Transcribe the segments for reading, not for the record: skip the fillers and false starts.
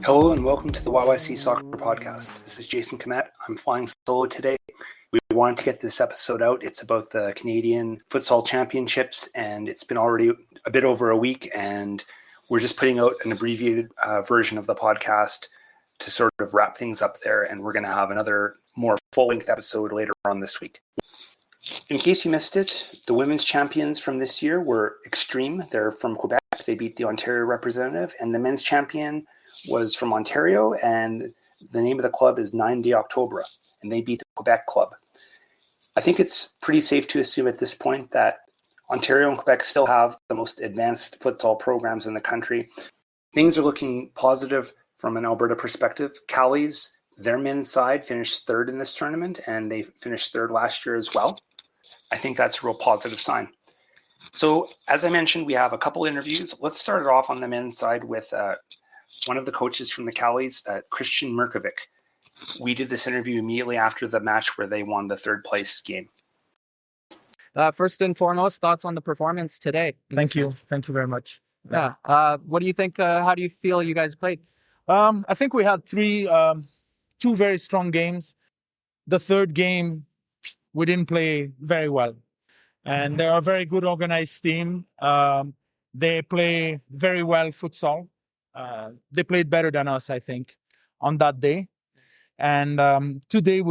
Hello and welcome to the YYC Soccer Podcast. This is Jason Komet. I'm flying solo today. We wanted to get this episode out. It's about the Canadian Futsal Championships, and it's been already a bit over a week, and we're just putting out an abbreviated version of the podcast to sort of wrap things up there, and we're going to have another more full-length episode later on this week. In case you missed it, the women's champions from this year were Extreme. They're from Quebec. They beat the Ontario representative, and the men's champion was from Ontario, and the name of the club is 9 de Octobre, and they beat the Quebec club. I think it's pretty safe to assume at this point that Ontario and Quebec still have the most advanced futsal programs in the country. Things are looking positive from an Alberta perspective. Callies, their men's side, finished third in this tournament, and they finished third last year as well. I think that's a real positive sign. So, as I mentioned, we have a couple interviews. Let's start it off on the men's side with one of the coaches from the Callies, Christian Mirkovic. We did this interview immediately after the match where they won the third place game. First and foremost, thoughts on the performance today? Thank you. Thank you very much. Yeah. What do you think? How do you feel you guys played? I think we had two very strong games. The third game, we didn't play very well. And they're a very good organized team. They play very well futsal. They played better than us, I think, on that day. And today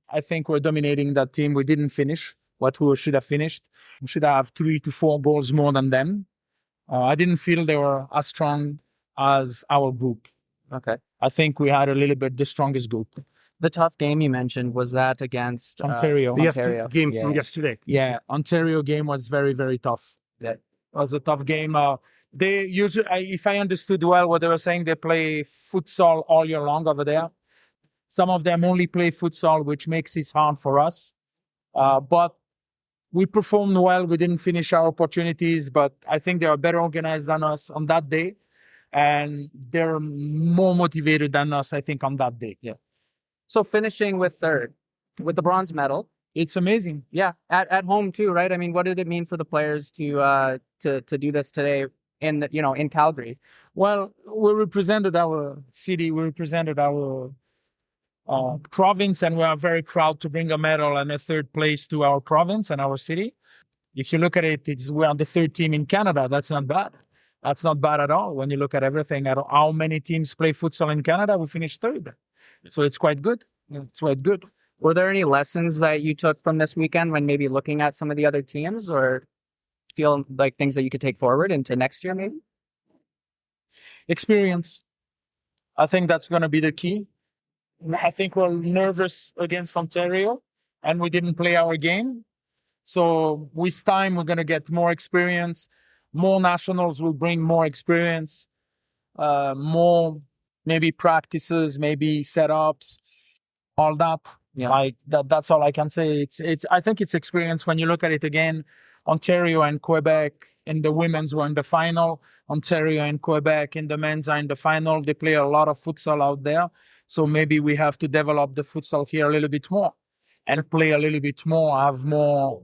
I think we're dominating that team. We didn't finish what we should have finished. We should have 3 to 4 goals more than them. I didn't feel they were as strong as our group. Okay. I think we had a little bit the strongest group. The tough game you mentioned, was that against Ontario? Ontario. Game from yesterday. Yeah, Ontario game was very, very tough. Yeah. It was a tough game. They usually, if I understood well what they were saying, they play futsal all year long over there. Some of them only play futsal, which makes it hard for us. But we performed well. We didn't finish our opportunities, but I think they are better organized than us on that day. And they're more motivated than us, I think, on that day. Yeah. So finishing with third, with the bronze medal. It's amazing. Yeah. At home too, right? I mean, what did it mean for the players to do this today in Calgary? Well, we represented our city. We represented our province, and we are very proud to bring a medal and a third place to our province and our city. If you look at it, we are the third team in Canada. That's not bad. That's not bad at all. When you look at everything, at how many teams play futsal in Canada, we finished third. So it's quite good. It's quite good. Were there any lessons that you took from this weekend when maybe looking at some of the other teams, or feel like things that you could take forward into next year maybe? Experience. I think that's going to be the key. I think we're nervous against Ontario and we didn't play our game. So with time, we're going to get more experience. More nationals will bring more experience, more maybe practices, maybe setups, all that. Yeah. Like that's all I can say. I think it's experience. When you look at it again, Ontario and Quebec in the women's were in the final. Ontario and Quebec in the men's are in the final. They play a lot of futsal out there. So maybe we have to develop the futsal here a little bit more and play a little bit more, have more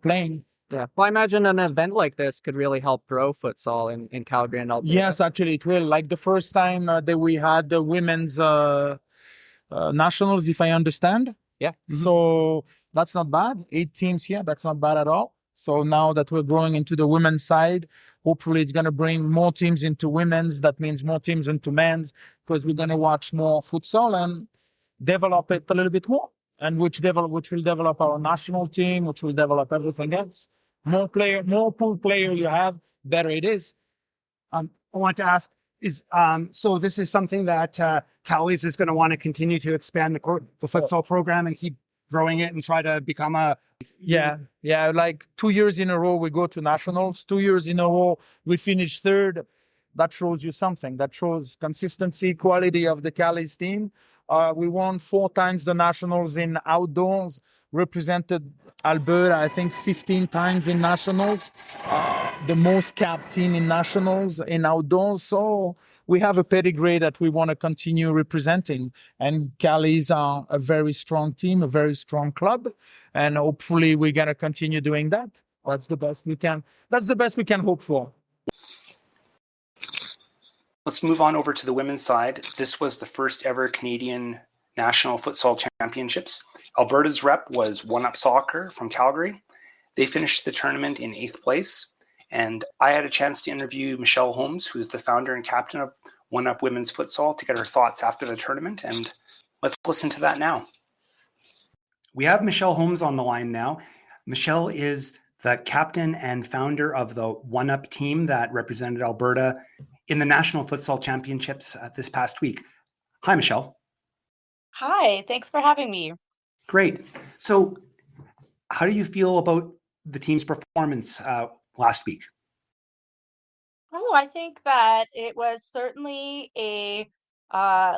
playing. Yeah. Well, I imagine an event like this could really help grow futsal in Calgary and Alberta. Yes, actually it will. Like the first time that we had the women's nationals, if I understand. Yeah. Mm-hmm. So that's not bad. 8 teams here. That's not bad at all. So now that we're growing into the women's side, hopefully it's going to bring more teams into women's. That means more teams into men's, because we're going to watch more futsal and develop it a little bit more. And which will develop our national team, which will develop everything else. More pool player you have, better it is. I want to ask, so this is something that Callies is going to want to continue to expand the futsal program and keep growing it and try to become a... Yeah. Like 2 years in a row, we go to nationals. 2 years in a row, we finish third. That shows you something. That shows consistency, quality of the Callies team. We won 4 times the nationals in outdoors, represented Alberta, I think 15 times in nationals, the most capped team in nationals in outdoors. So we have a pedigree that we want to continue representing. And Callies are a very strong team, a very strong club. And hopefully we're going to continue doing that. That's the best we can hope for. Let's move on over to the women's side. This was the first ever Canadian National Futsal Championships. Alberta's rep was One Up Soccer from Calgary. They finished the tournament in 8th place. And I had a chance to interview Michelle Holmes, who is the founder and captain of One Up Women's Futsal, to get her thoughts after the tournament. And let's listen to that now. We have Michelle Holmes on the line now. Michelle is the captain and founder of the One Up team that represented Alberta in the National Futsal Championships this past week. Hi, Michelle. Hi, thanks for having me. Great. So how do you feel about the team's performance last week? Oh, I think that it was certainly a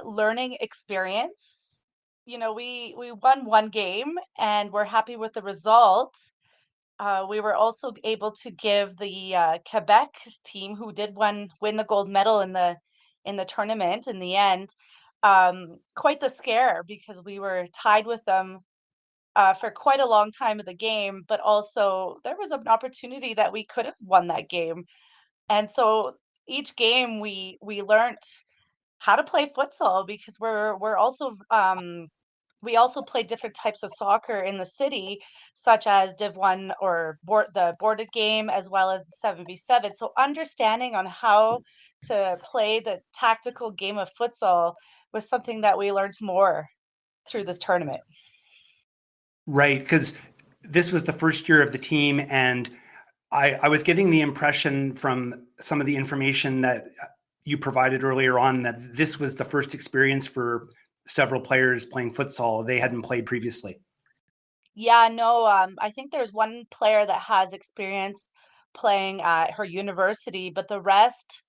learning experience. You know, we won one game and we're happy with the result. We were also able to give the Quebec team, who did win the gold medal in the tournament in the end, quite the scare because we were tied with them for quite a long time of the game, but also there was an opportunity that we could have won that game. And so each game we learned how to play futsal because we're also we also play different types of soccer in the city, such as Div 1 or the boarded game, as well as the 7v7. So understanding on how to play the tactical game of futsal was something that we learned more through this tournament. Right, because this was the first year of the team, and I was getting the impression from some of the information that you provided earlier on that this was the first experience for several players playing futsal. They hadn't played previously. Yeah, no, I think there's one player that has experience playing at her university, but the rest,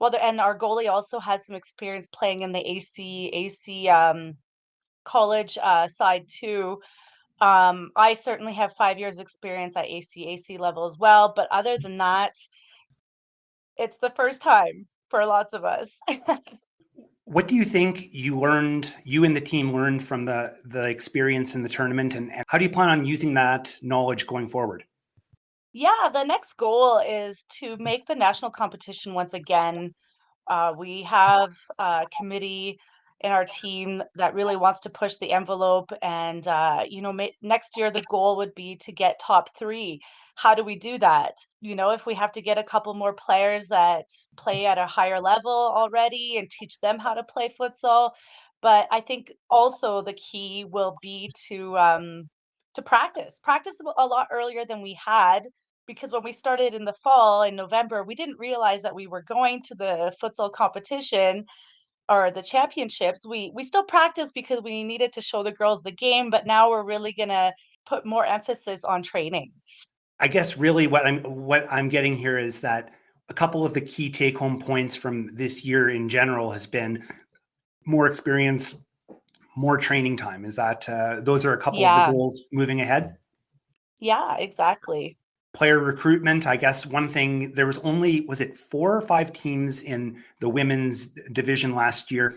well, and our goalie also had some experience playing in the AC college side too. I certainly have 5 years experience at AC level as well, but other than that, it's the first time for lots of us. What do you think you and the team learned from the experience in the tournament, and how do you plan on using that knowledge going forward? Yeah, the next goal is to make the national competition once again. We have a committee in our team that really wants to push the envelope, and next year the goal would be to get top three. How do we do that? You know, if we have to get a couple more players that play at a higher level already and teach them how to play futsal. But I think also the key will be to practice a lot earlier than we had, because when we started in the fall in November, we didn't realize that we were going to the futsal competition or the championships. We still practiced because we needed to show the girls the game, but now we're really gonna put more emphasis on training. I guess really what I'm getting here is that a couple of the key take home points from this year in general has been more experience, more training time. Is that those are a couple of the Yeah, goals moving ahead? yeah, exactly. Player recruitment, I guess one thing, there was only, was it 4 or 5 teams in the women's division last year?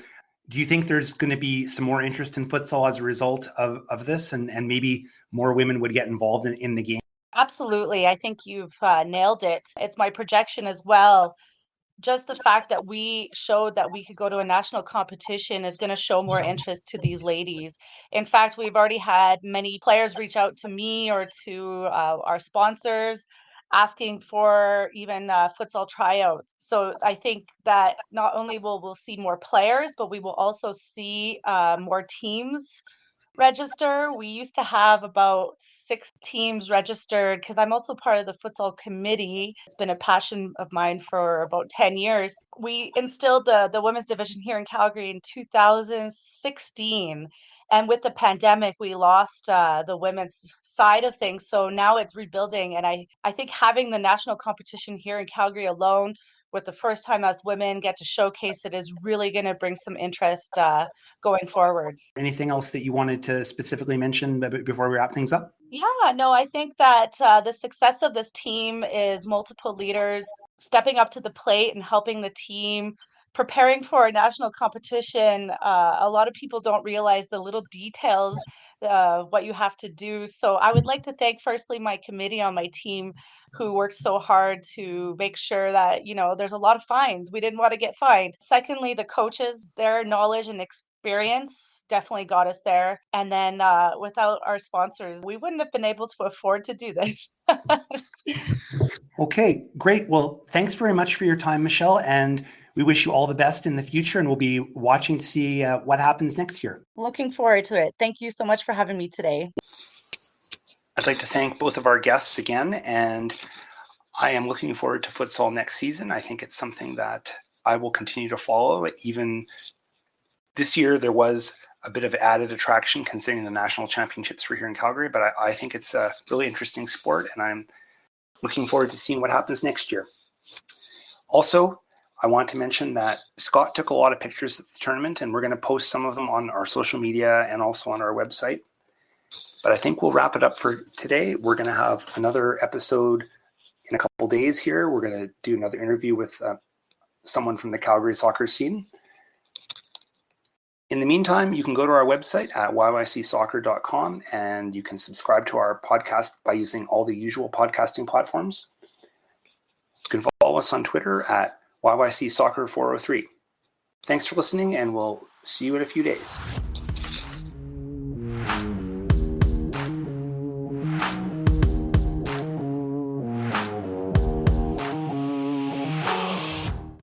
Do you think there's going to be some more interest in futsal as a result of this, and maybe more women would get involved in the game? Absolutely. I think you've nailed it. It's my projection as well. Just the fact that we showed that we could go to a national competition is going to show more interest to these ladies. In fact, we've already had many players reach out to me or to our sponsors asking for even futsal tryouts. So I think that not only will we'll see more players, but we will also see more teams register. We used to have about 6 teams registered because I'm also part of the futsal committee. It's been a passion of mine for about 10 years. We instilled the women's division here in Calgary in 2016. And with the pandemic, we lost the women's side of things. So now it's rebuilding. And I think having the national competition here in Calgary alone, with the first time us women get to showcase it, is really going to bring some interest going forward. Anything else that you wanted to specifically mention before we wrap things up? Yeah, no, I think that the success of this team is multiple leaders stepping up to the plate and helping the team preparing for a national competition. A lot of people don't realize the little details what you have to do. So I would like to thank firstly my committee on my team who worked so hard to make sure that, there's a lot of fines. We didn't want to get fined. Secondly, the coaches, their knowledge and experience definitely got us there. And then without our sponsors, we wouldn't have been able to afford to do this. Okay, great. Well, thanks very much for your time, Michelle, and we wish you all the best in the future, and we'll be watching to see what happens next year. Looking forward to it. Thank you so much for having me today. I'd like to thank both of our guests again, and I am looking forward to futsal next season. I think it's something that I will continue to follow. Even this year, there was a bit of added attraction considering the national championships were here in Calgary, but I think it's a really interesting sport, and I'm looking forward to seeing what happens next year. Also, I want to mention that Scott took a lot of pictures at the tournament, and we're going to post some of them on our social media and also on our website. But I think we'll wrap it up for today. We're going to have another episode in a couple days here. We're going to do another interview with someone from the Calgary soccer scene. In the meantime, you can go to our website at yycsoccer.com and you can subscribe to our podcast by using all the usual podcasting platforms. You can follow us on Twitter at yycsoccer403. Thanks for listening, and we'll see you in a few days.